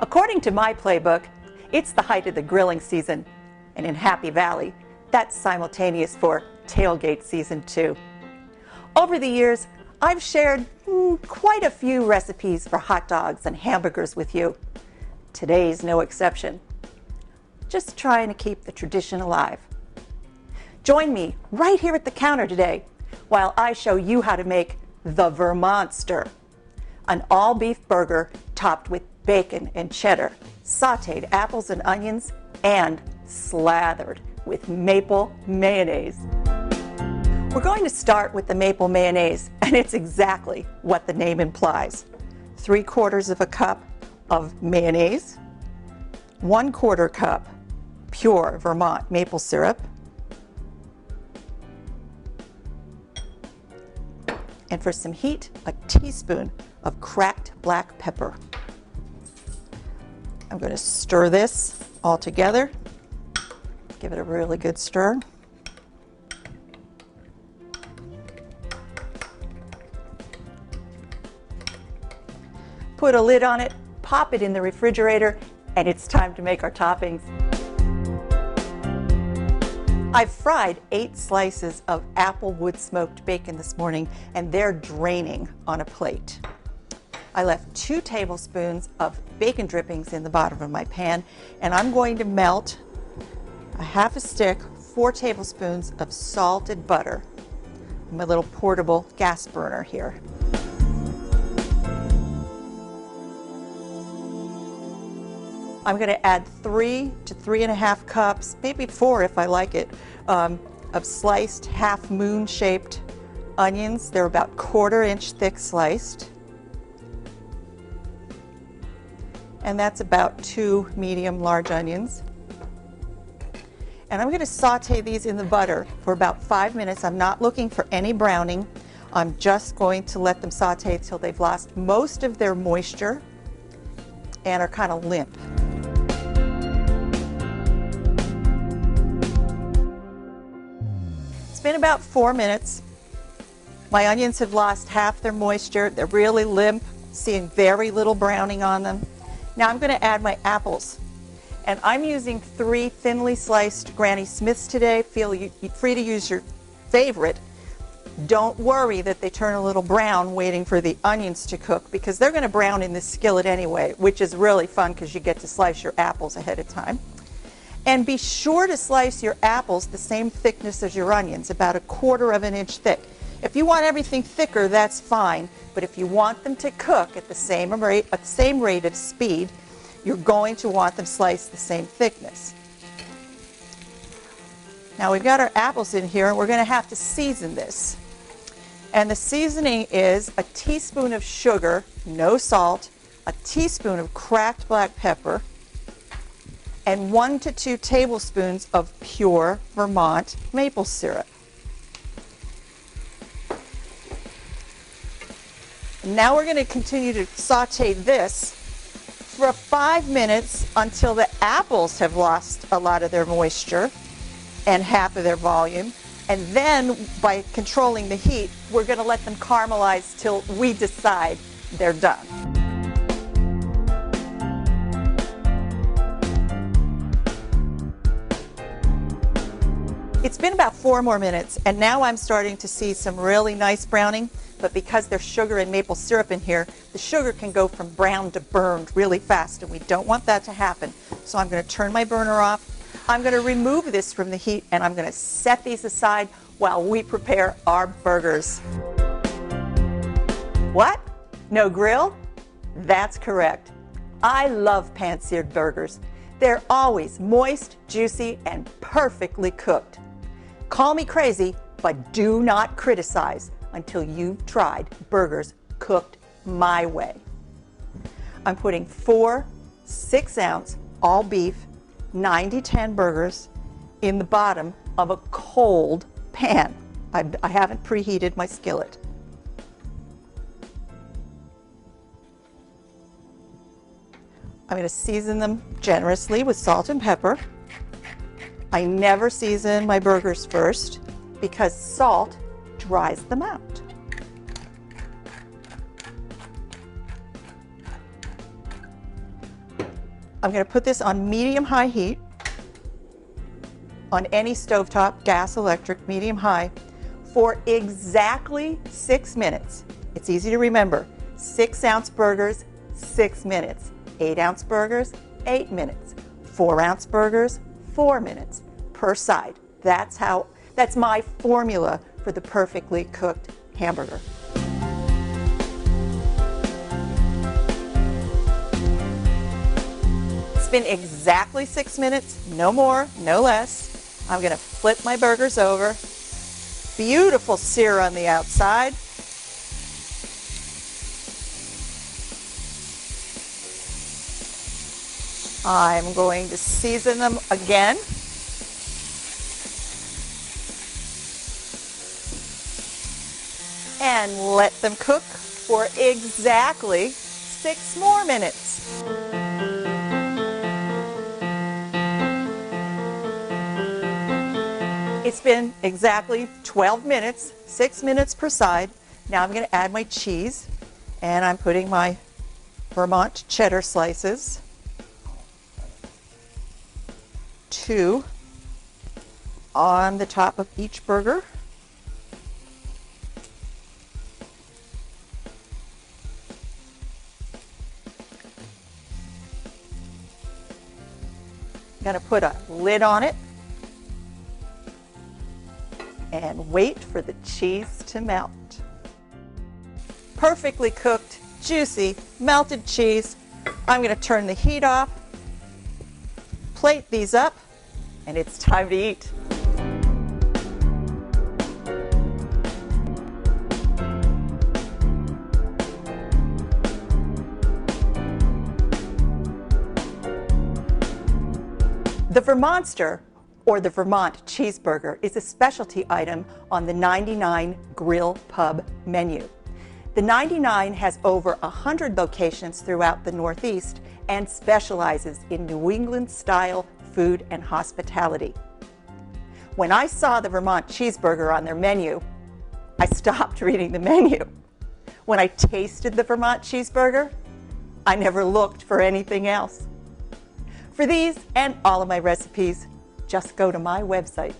According to my playbook, it's the height of the grilling season, and in Happy Valley, that's simultaneous for tailgate season too. Over the years, I've shared quite a few recipes for hot dogs and hamburgers with you. Today's no exception. Just trying to keep the tradition alive. Join me right here at the counter today while I show you how to make the Vermonster, an all-beef burger topped with bacon and cheddar, sautéed apples and onions, and slathered with maple mayonnaise. We're going to start with the maple mayonnaise, and it's exactly what the name implies. 3/4 cup of mayonnaise, 1/4 cup pure Vermont maple syrup, and for some heat, a teaspoon of cracked black pepper. I'm going to stir this all together. Give it a really good stir. Put a lid on it, pop it in the refrigerator, and it's time to make our toppings. I've fried 8 slices of apple wood smoked bacon this morning, and they're draining on a plate. I left 2 tablespoons of bacon drippings in the bottom of my pan, and I'm going to melt a half a stick, 4 tablespoons of salted butter. My little portable gas burner here. I'm going to add 3 to 3.5 cups, maybe 4 if I like it, of sliced half moon shaped onions. They're about 1/4 inch thick sliced. And that's about 2 medium large onions. And I'm going to saute these in the butter for about 5 minutes. I'm not looking for any browning. I'm just going to let them saute till they've lost most of their moisture and are kind of limp. It's been about 4 minutes. My onions have lost half their moisture. They're really limp, seeing very little browning on them. Now I'm going to add my apples. And I'm using 3 thinly sliced Granny Smiths today. Feel free to use your favorite. Don't worry that they turn a little brown waiting for the onions to cook, because they're going to brown in this skillet anyway, which is really fun because you get to slice your apples ahead of time. And be sure to slice your apples the same thickness as your onions, about 1/4 inch thick. If you want everything thicker, that's fine, but if you want them to cook at the same rate of speed, you're going to want them sliced the same thickness. Now we've got our apples in here, and we're going to have to season this. And the seasoning is a teaspoon of sugar, no salt, a teaspoon of cracked black pepper, and 1 to 2 tablespoons of pure Vermont maple syrup. Now we're going to continue to saute this for 5 minutes until the apples have lost a lot of their moisture and half of their volume. And then by controlling the heat, we're going to let them caramelize till we decide they're done. It's been about 4 more minutes, and now I'm starting to see some really nice browning. But because there's sugar and maple syrup in here, the sugar can go from brown to burned really fast, and we don't want that to happen. So I'm going to turn my burner off. I'm going to remove this from the heat, and I'm going to set these aside while we prepare our burgers. What? No grill? That's correct. I love pan-seared burgers. They're always moist, juicy, and perfectly cooked. Call me crazy, but do not criticize until you've tried burgers cooked my way. I'm putting 4 6-ounce all beef 90-10 burgers in the bottom of a cold pan. I haven't preheated my skillet. I'm going to season them generously with salt and pepper. I never season my burgers first because salt dries them out. I'm going to put this on medium-high heat on any stovetop, gas, electric, medium-high, for exactly 6 minutes. It's easy to remember. 6-ounce burgers, 6 minutes. 8-ounce burgers, 8 minutes. 4-ounce burgers, 4 minutes per side. That's my formula for the perfectly cooked hamburger. It's been exactly 6 minutes, no more, no less. I'm going to flip my burgers over. Beautiful sear on the outside. I'm going to season them again. And let them cook for exactly 6 more minutes. It's been exactly 12 minutes, 6 minutes per side. Now I'm going to add my cheese, and I'm putting my Vermont cheddar slices, 2 on the top of each burger. I'm going to put a lid on it and wait for the cheese to melt. Perfectly cooked, juicy, melted cheese. I'm going to turn the heat off, plate these up, and it's time to eat. The Vermonster, or the Vermont cheeseburger, is a specialty item on the 99 Grill Pub menu. The 99 has over 100 locations throughout the Northeast and specializes in New England-style food and hospitality. When I saw the Vermont cheeseburger on their menu, I stopped reading the menu. When I tasted the Vermont cheeseburger, I never looked for anything else. For these and all of my recipes, just go to my website,